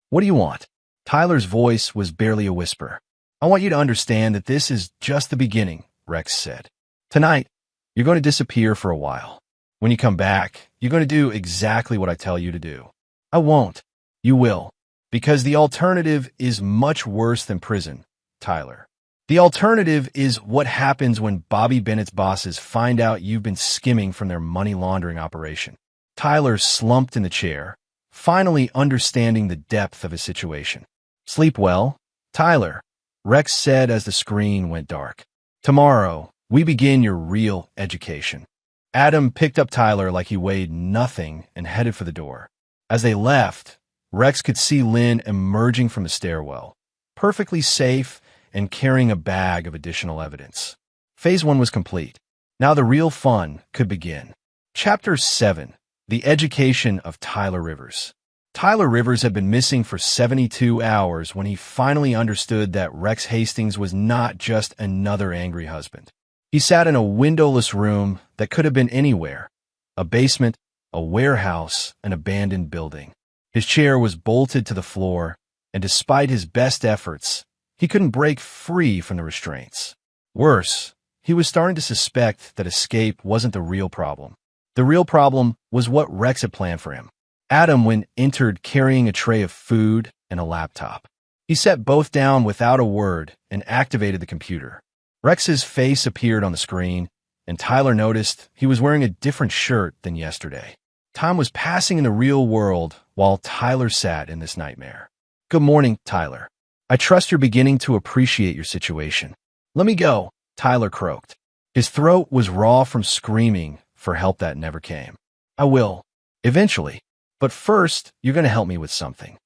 [SPEAKER 1] "What do you want?" Tyler's voice was barely a whisper. "I want you to understand that this is just the beginning," Rex said. "Tonight, you're going to disappear for a while. When you come back, you're going to do exactly what I tell you to do." "I won't." "You will. Because the alternative is much worse than prison, Tyler. The alternative is what happens when Bobby Bennett's bosses find out you've been skimming from their money laundering operation." Tyler slumped in the chair, finally understanding the depth of his situation. "Sleep well, Tyler," Rex said as the screen went dark. "Tomorrow, we begin your real education." Adam picked up Tyler like he weighed nothing and headed for the door. As they left, Rex could see Lynn emerging from the stairwell, perfectly safe and carrying a bag of additional evidence. Phase 1 was complete. Now the real fun could begin. Chapter 7. The Education of Tyler Rivers. Tyler Rivers had been missing for 72 hours when he finally understood that Rex Hastings was not just another angry husband. He sat in a windowless room that could have been anywhere: a basement, a warehouse, an abandoned building. His chair was bolted to the floor, and despite his best efforts, he couldn't break free from the restraints. Worse, he was starting to suspect that escape wasn't the real problem. The real problem was what Rex had planned for him. Adam entered carrying a tray of food and a laptop. He set both down without a word and activated the computer. Rex's face appeared on the screen, and Tyler noticed he was wearing a different shirt than yesterday. Time was passing in the real world while Tyler sat in this nightmare. "Good morning, Tyler. I trust you're beginning to appreciate your situation." "Let me go," Tyler croaked. His throat was raw from screaming for help that never came. "I will. Eventually. But first, you're going to help me with something."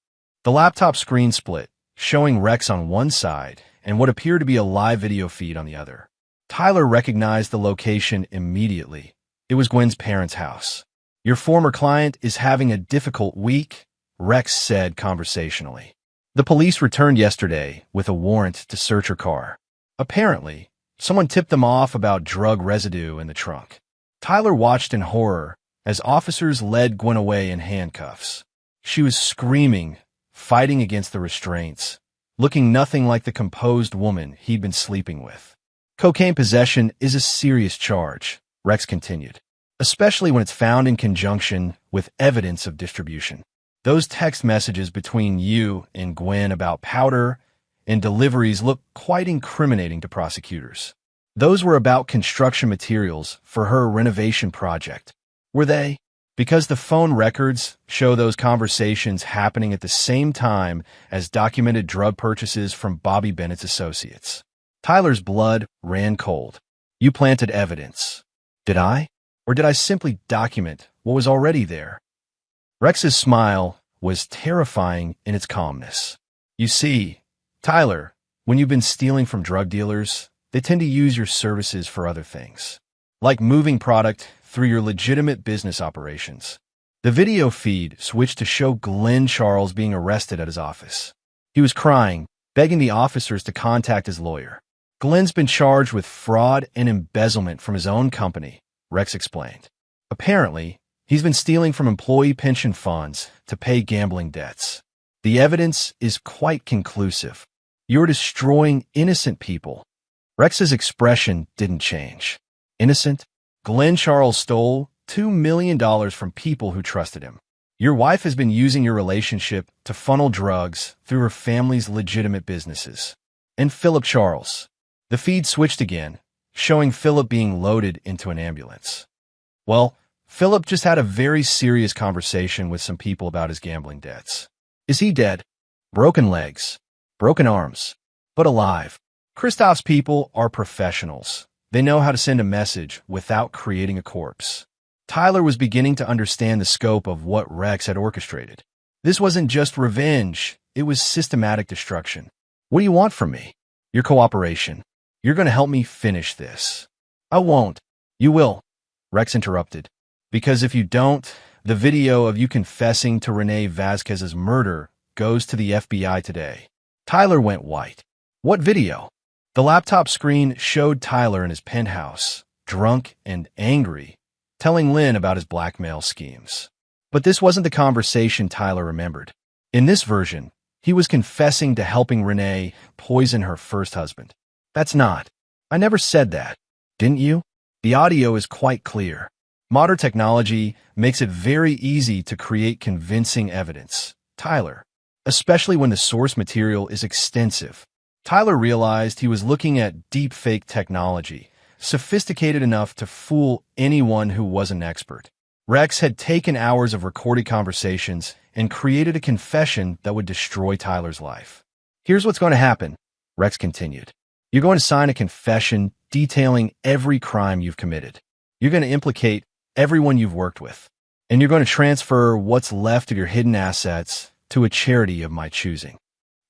[SPEAKER 1] The laptop screen split, showing Rex on one side and what appeared to be a live video feed on the other. Tyler recognized the location immediately. It was Gwen's parents' house. "Your former client is having a difficult week," Rex said conversationally. "The police returned yesterday with a warrant to search her car. Apparently, someone tipped them off about drug residue in the trunk." Tyler watched in horror as officers led Gwen away in handcuffs. She was screaming, fighting against the restraints, looking nothing like the composed woman he'd been sleeping with. "Cocaine possession is a serious charge," Rex continued, "especially when it's found in conjunction with evidence of distribution. Those text messages between you and Gwen about powder and deliveries look quite incriminating to prosecutors. Those were about construction materials for her renovation project. Were they? Because the phone records show those conversations happening at the same time as documented drug purchases from Bobby Bennett's associates." Tyler's blood ran cold. "You planted evidence. Did I? Or did I simply document what was already there?" Rex's smile was terrifying in its calmness. You see, Tyler, when you've been stealing from drug dealers, they tend to use your services for other things, like moving product through your legitimate business operations. The video feed switched to show Glenn Charles being arrested at his office. He was crying, begging the officers to contact his lawyer. Glenn's been charged with fraud and embezzlement from his own company, Rex explained. Apparently, he's been stealing from employee pension funds to pay gambling debts. The evidence is quite conclusive. You're destroying innocent people. Rex's expression didn't change. Innocent? Glenn Charles stole $2 million from people who trusted him. Your wife has been using your relationship to funnel drugs through her family's legitimate businesses. And Philip Charles. The feed switched again, showing Philip being loaded into an ambulance. Well, Philip just had a very serious conversation with some people about his gambling debts. Is he dead? Broken legs, broken arms, but alive. Christoph's people are professionals. They know how to send a message without creating a corpse. Tyler was beginning to understand the scope of what Rex had orchestrated. This wasn't just revenge, it was systematic destruction. What do you want from me? Your cooperation. You're going to help me finish this. I won't. You will, Rex interrupted. Because if you don't, the video of you confessing to Renee Vasquez's murder goes to the FBI today. Tyler went white. What video? The laptop screen showed Tyler in his penthouse, drunk and angry, telling Lynn about his blackmail schemes. But this wasn't the conversation Tyler remembered. In this version, he was confessing to helping Renee poison her first husband. That's not. I never said that. Didn't you? The audio is quite clear. Modern technology makes it very easy to create convincing evidence. Tyler, especially when the source material is extensive. Tyler realized he was looking at deepfake technology, sophisticated enough to fool anyone who was an expert. Rex had taken hours of recorded conversations and created a confession that would destroy Tyler's life. Here's what's going to happen, Rex continued. You're going to sign a confession detailing every crime you've committed. You're going to implicate everyone you've worked with. And you're going to transfer what's left of your hidden assets to a charity of my choosing.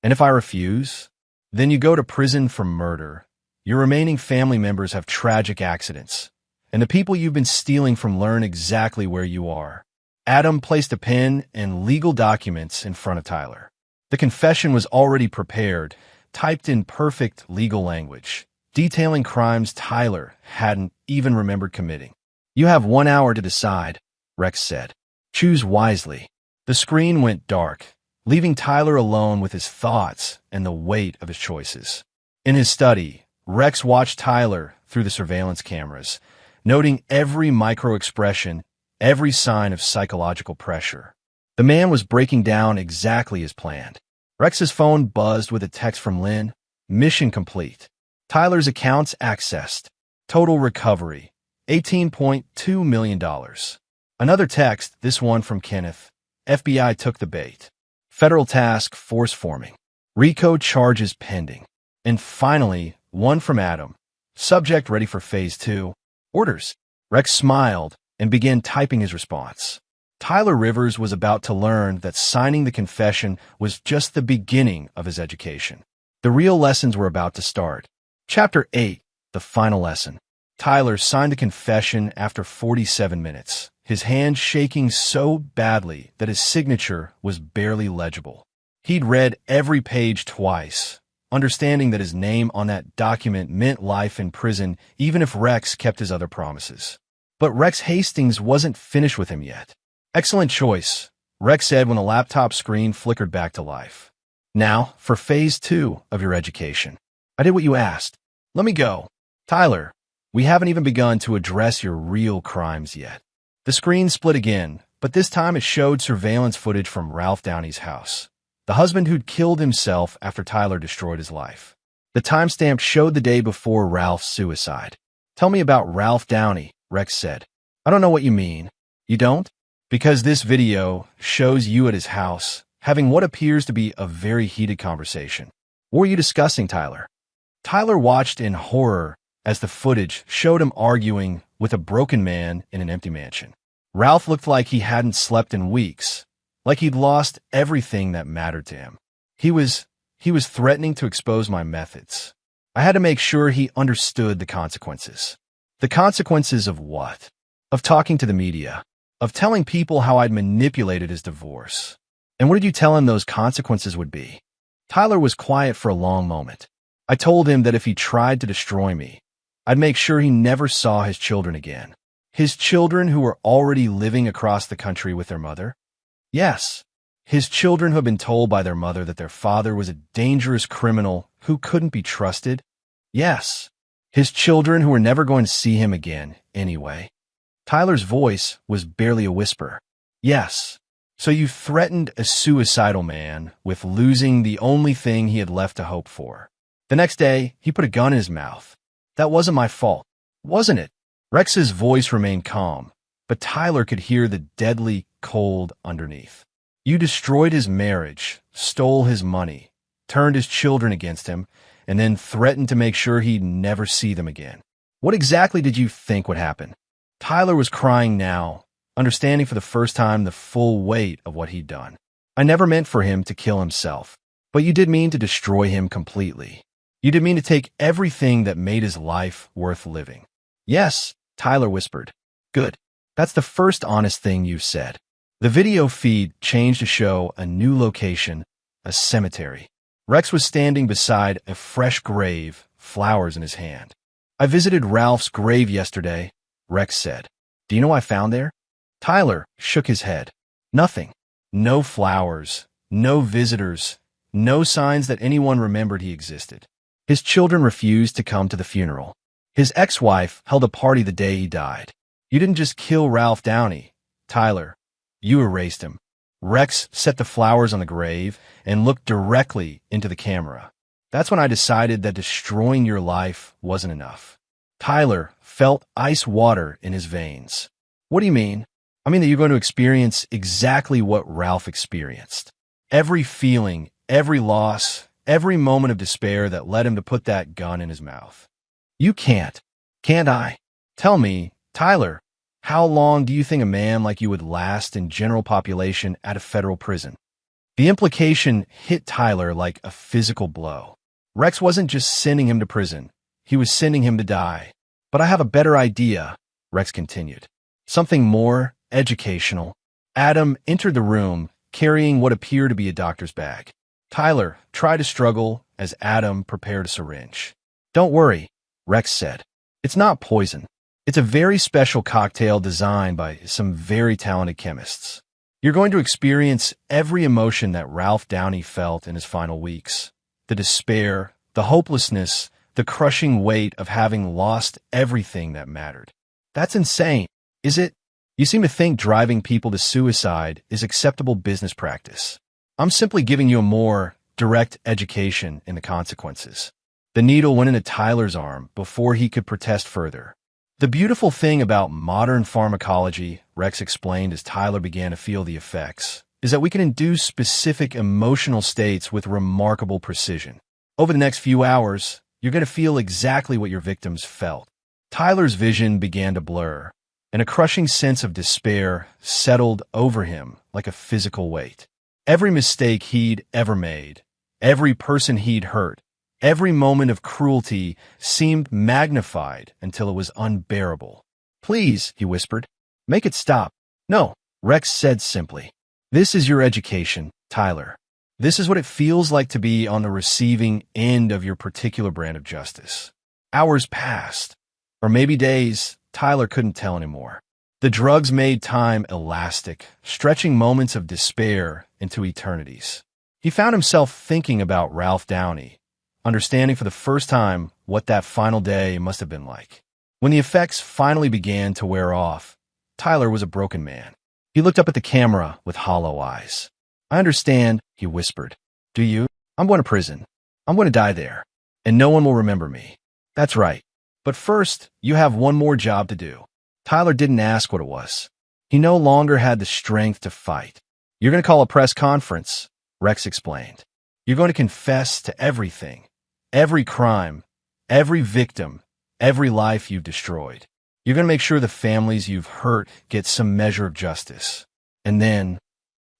[SPEAKER 1] And if I refuse, then you go to prison for murder. Your remaining family members have tragic accidents, and the people you've been stealing from learn exactly where you are. Adam placed a pen and legal documents in front of Tyler. The confession was already prepared, typed in perfect legal language, detailing crimes Tyler hadn't even remembered committing. You have 1 hour to decide, Rex said. Choose wisely. The screen went dark, leaving Tyler alone with his thoughts and the weight of his choices. In his study, Rex watched Tyler through the surveillance cameras, noting every micro-expression, every sign of psychological pressure. The man was breaking down exactly as planned. Rex's phone buzzed with a text from Lynn. Mission complete. Tyler's accounts accessed. Total recovery, $18.2 million. Another text, this one from Kenneth. FBI took the bait. Federal task force forming. RICO charges pending. And finally, one from Adam. Subject ready for phase 2. Orders. Rex smiled and began typing his response. Tyler Rivers was about to learn that signing the confession was just the beginning of his education. The real lessons were about to start. Chapter 8, the final lesson. Tyler signed the confession after 47 minutes, his hand shaking so badly that his signature was barely legible. He'd read every page twice, understanding that his name on that document meant life in prison even if Rex kept his other promises. But Rex Hastings wasn't finished with him yet. Excellent choice, Rex said when the laptop screen flickered back to life. Now, for phase 2 of your education. I did what you asked. Let me go. Tyler, we haven't even begun to address your real crimes yet. The screen split again, but this time it showed surveillance footage from Ralph Downey's house, the husband who'd killed himself after Tyler destroyed his life. The timestamp showed the day before Ralph's suicide. Tell me about Ralph Downey, Rex said. I don't know what you mean. You don't? Because this video shows you at his house, having what appears to be a very heated conversation. What were you discussing, Tyler? Tyler watched in horror as the footage showed him arguing with a broken man in an empty mansion. Ralph looked like he hadn't slept in weeks, like he'd lost everything that mattered to him. He was threatening to expose my methods. I had to make sure he understood the consequences. The consequences of what? Of talking to the media, of telling people how I'd manipulated his divorce. And what did you tell him those consequences would be? Tyler was quiet for a long moment. I told him that if he tried to destroy me, I'd make sure he never saw his children again. His children who were already living across the country with their mother? Yes. His children who had been told by their mother that their father was a dangerous criminal who couldn't be trusted? Yes. His children who were never going to see him again, anyway. Tyler's voice was barely a whisper. Yes. So you threatened a suicidal man with losing the only thing he had left to hope for. The next day, he put a gun in his mouth. That wasn't my fault, wasn't it? Rex's voice remained calm, but Tyler could hear the deadly cold underneath. You destroyed his marriage, stole his money, turned his children against him, and then threatened to make sure he'd never see them again. What exactly did you think would happen? Tyler was crying now, understanding for the first time the full weight of what he'd done. I never meant for him to kill himself, but you did mean to destroy him completely. You did mean to take everything that made his life worth living. Yes, Tyler whispered. Good. That's the first honest thing you've said. The video feed changed to show a new location, a cemetery. Rex was standing beside a fresh grave, flowers in his hand. I visited Ralph's grave yesterday, Rex said. Do you know what I found there? Tyler shook his head. Nothing. No flowers, no visitors, no signs that anyone remembered he existed. His children refused to come to the funeral. His ex-wife held a party the day he died. You didn't just kill Ralph Downey, Tyler. You erased him. Rex set the flowers on the grave and looked directly into the camera. That's when I decided that destroying your life wasn't enough. Tyler felt ice water in his veins. What do you mean? I mean that you're going to experience exactly what Ralph experienced. Every feeling, every loss, every moment of despair that led him to put that gun in his mouth. You can't. Can't I? Tell me, Tyler, how long do you think a man like you would last in general population at a federal prison? The implication hit Tyler like a physical blow. Rex wasn't just sending him to prison. He was sending him to die. But I have a better idea, Rex continued. Something more educational. Adam entered the room carrying what appeared to be a doctor's bag. Tyler tried to struggle as Adam prepared a syringe. Don't worry, Rex said. It's not poison. It's a very special cocktail designed by some very talented chemists. You're going to experience every emotion that Ralph Downey felt in his final weeks. The despair, the hopelessness, the crushing weight of having lost everything that mattered. That's insane, is it? You seem to think driving people to suicide is acceptable business practice. I'm simply giving you a more direct education in the consequences. The needle went into Tyler's arm before he could protest further. The beautiful thing about modern pharmacology, Rex explained as Tyler began to feel the effects, is that we can induce specific emotional states with remarkable precision. Over the next few hours, you're going to feel exactly what your victims felt. Tyler's vision began to blur, and a crushing sense of despair settled over him like a physical weight. Every mistake he'd ever made, every person he'd hurt, every moment of cruelty seemed magnified until it was unbearable. Please, he whispered, make it stop. No, Rex said simply. This is your education, Tyler. This is what it feels like to be on the receiving end of your particular brand of justice. Hours passed, or maybe days. Tyler couldn't tell anymore. The drugs made time elastic, stretching moments of despair into eternities. He found himself thinking about Ralph Downey, understanding for the first time what that final day must have been like. When the effects finally began to wear off, Tyler was a broken man. He looked up at the camera with hollow eyes. I understand, he whispered. Do you? I'm going to prison. I'm going to die there, and no one will remember me. That's right. But first, you have one more job to do. Tyler didn't ask what it was. He no longer had the strength to fight. You're going to call a press conference, Rex explained. You're going to confess to everything, every crime, every victim, every life you've destroyed. You're going to make sure the families you've hurt get some measure of justice. And then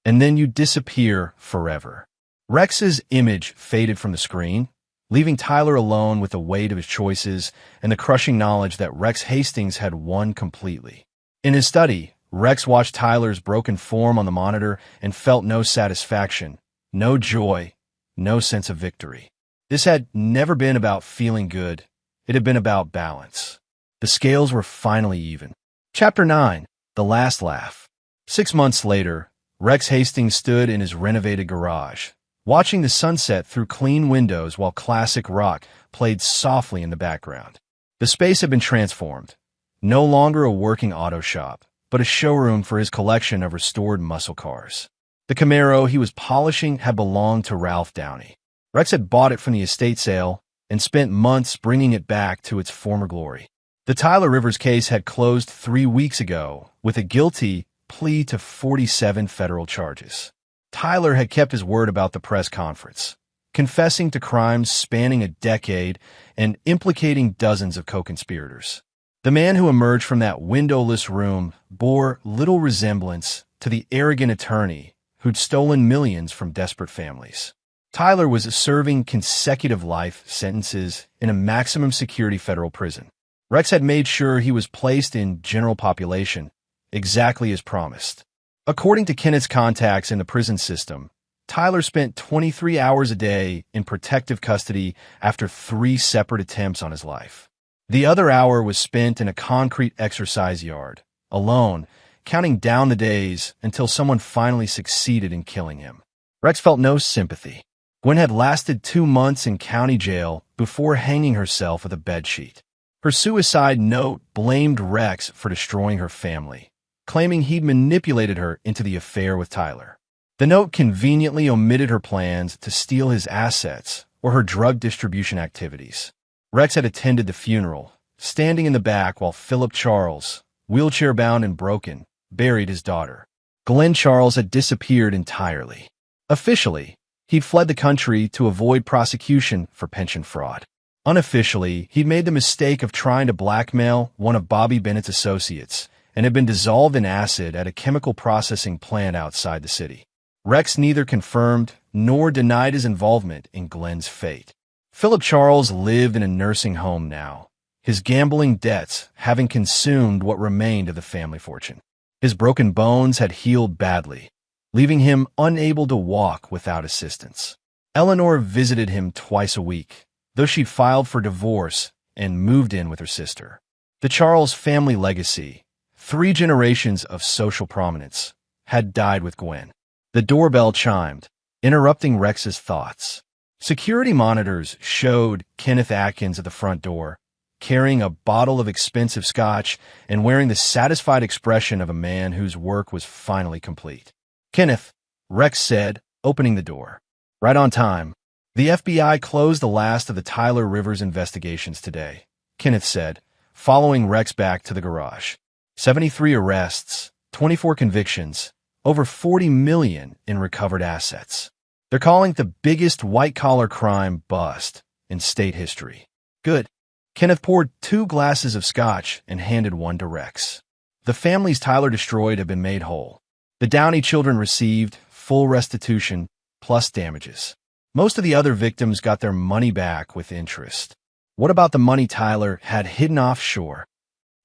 [SPEAKER 1] you disappear forever. Rex's image faded from the screen, leaving Tyler alone with the weight of his choices and the crushing knowledge that Rex Hastings had won completely. In his study, Rex watched Tyler's broken form on the monitor and felt no satisfaction, no joy, no sense of victory. This had never been about feeling good. It had been about balance. The scales were finally even. Chapter 9. The Last Laugh. 6 months later, Rex Hastings stood in his renovated garage, watching the sunset through clean windows while classic rock played softly in the background. The space had been transformed. No longer a working auto shop, but a showroom for his collection of restored muscle cars. The Camaro he was polishing had belonged to Ralph Downey. Rex had bought it from the estate sale and spent months bringing it back to its former glory. The Tyler Rivers case had closed 3 weeks ago with a guilty plea to 47 federal charges. Tyler had kept his word about the press conference, confessing to crimes spanning a decade and implicating dozens of co-conspirators. The man who emerged from that windowless room bore little resemblance to the arrogant attorney who'd stolen millions from desperate families. Tyler was serving consecutive life sentences in a maximum security federal prison. Rex had made sure he was placed in general population, exactly as promised. According to Kenneth's contacts in the prison system, Tyler spent 23 hours a day in protective custody after 3 separate attempts on his life. The other hour was spent in a concrete exercise yard, alone, counting down the days until someone finally succeeded in killing him. Rex felt no sympathy. Gwen had lasted 2 months in county jail before hanging herself with a bedsheet. Her suicide note blamed Rex for destroying her family, claiming he'd manipulated her into the affair with Tyler. The note conveniently omitted her plans to steal his assets or her drug distribution activities. Rex had attended the funeral, standing in the back while Philip Charles, wheelchair-bound and broken, buried his daughter. Glenn Charles had disappeared entirely. Officially, he'd fled the country to avoid prosecution for pension fraud. Unofficially, he'd made the mistake of trying to blackmail one of Bobby Bennett's associates and had been dissolved in acid at a chemical processing plant outside the city. Rex neither confirmed nor denied his involvement in Glenn's fate. Philip Charles lived in a nursing home now, his gambling debts having consumed what remained of the family fortune. His broken bones had healed badly, leaving him unable to walk without assistance. Eleanor visited him twice a week, though she'd filed for divorce and moved in with her sister. The Charles family legacy, 3 generations of social prominence, had died with Gwen. The doorbell chimed, interrupting Rex's thoughts. Security monitors showed Kenneth Atkins at the front door, carrying a bottle of expensive scotch and wearing the satisfied expression of a man whose work was finally complete. "Kenneth," Rex said, opening the door. "Right on time. The FBI closed the last of the Tyler Rivers investigations today," Kenneth said, following Rex back to the garage. 73 arrests, 24 convictions, over $40 million in recovered assets. They're calling it the biggest white-collar crime bust in state history. Good. Kenneth poured 2 glasses of scotch and handed one to Rex. The families Tyler destroyed have been made whole. The Downey children received full restitution plus damages. Most of the other victims got their money back with interest. What about the money Tyler had hidden offshore?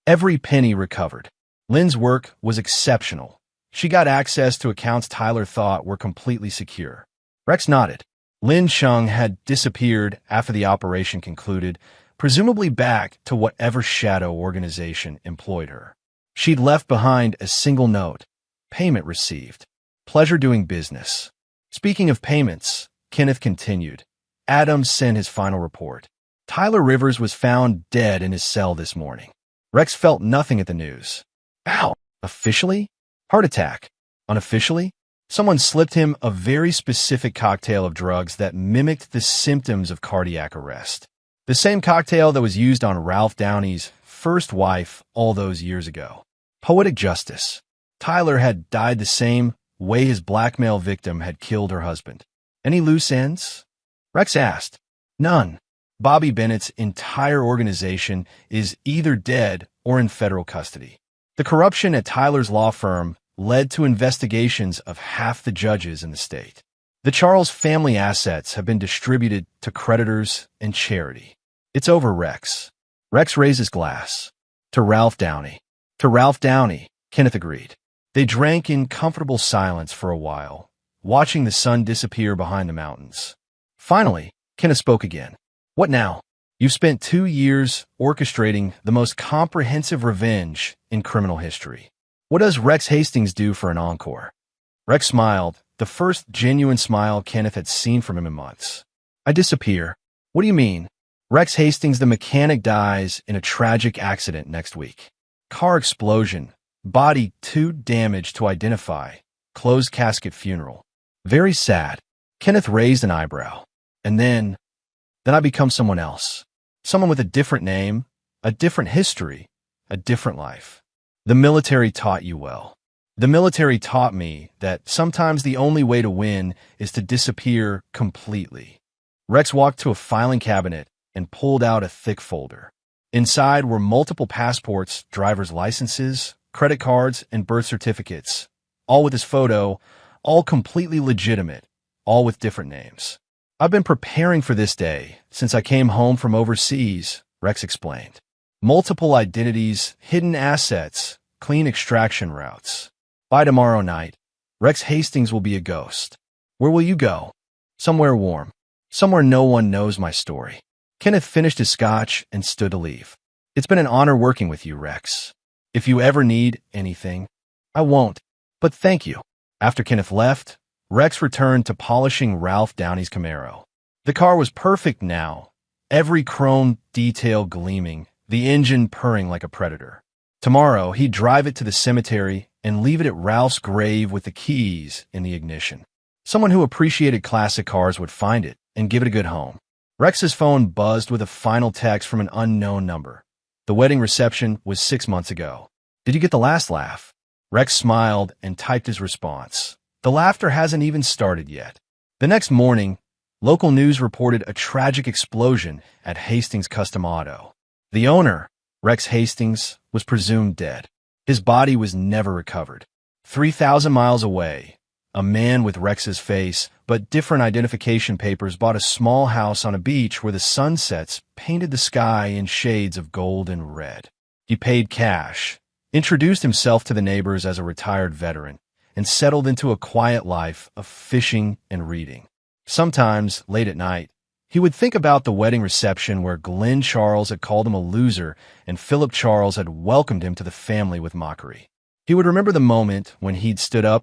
[SPEAKER 1] Every penny recovered. Lynn's work was exceptional. She got access to accounts Tyler thought were completely secure. Rex nodded. Lynn Chung had disappeared after the operation concluded, presumably back to whatever shadow organization employed her. She'd left behind a single note: payment received. Pleasure doing business. Speaking of payments, Kenneth continued. Adams sent his final report. Tyler Rivers was found dead in his cell this morning. Rex felt nothing at the news. Ow! Officially? Heart attack. Unofficially? Someone slipped him a very specific cocktail of drugs that mimicked the symptoms of cardiac arrest. The same cocktail that was used on Ralph Downey's first wife all those years ago. Poetic justice. Tyler had died the same way his blackmail victim had killed her husband. Any loose ends? Rex asked. None. Bobby Bennett's entire organization is either dead or in federal custody. The corruption at Tyler's law firm led to investigations of half the judges in the state. The Charles family assets have been distributed to creditors and charity. It's over, Rex. Rex raises glass. To Ralph Downey. To Ralph Downey, Kenneth agreed. They drank in comfortable silence for a while, watching the sun disappear behind the mountains. Finally, Kenneth spoke again. What now? You've spent 2 years orchestrating the most comprehensive revenge in criminal history. What does Rex Hastings do for an encore? Rex smiled, the first genuine smile Kenneth had seen from him in months. I disappear. What do you mean? Rex Hastings, the mechanic, dies in a tragic accident next week. Car explosion. Body too damaged to identify. Closed casket funeral. Very sad. Kenneth raised an eyebrow. And then I become someone else. Someone with a different name, a different history, a different life. The military taught you well. The military taught me that sometimes the only way to win is to disappear completely. Rex walked to a filing cabinet and pulled out a thick folder. Inside were multiple passports, driver's licenses, credit cards, and birth certificates, all with his photo, all completely legitimate, all with different names. I've been preparing for this day since I came home from overseas, Rex explained. Multiple identities, hidden assets, clean extraction routes. By tomorrow night, Rex Hastings will be a ghost. Where will you go? Somewhere warm. Somewhere no one knows my story. Kenneth finished his scotch and stood to leave. It's been an honor working with you, Rex. If you ever need anything, I won't, but thank you. After Kenneth left, Rex returned to polishing Ralph Downey's Camaro. The car was perfect now, every chrome detail gleaming, the engine purring like a predator. Tomorrow, he'd drive it to the cemetery and leave it at Ralph's grave with the keys in the ignition. Someone who appreciated classic cars would find it and give it a good home. Rex's phone buzzed with a final text from an unknown number. The wedding reception was 6 months ago. Did you get the last laugh? Rex smiled and typed his response. The laughter hasn't even started yet. The next morning, local news reported a tragic explosion at Hastings Custom Auto. The owner, Rex Hastings, was presumed dead. His body was never recovered. 3,000 miles away, a man with Rex's face but different identification papers bought a small house on a beach where the sunsets painted the sky in shades of gold and red. He paid cash, introduced himself to the neighbors as a retired veteran, and settled into a quiet life of fishing and reading. Sometimes, late at night, he would think about the wedding reception where Glenn Charles had called him a loser and Philip Charles had welcomed him to the family with mockery. He would remember the moment when he'd stood up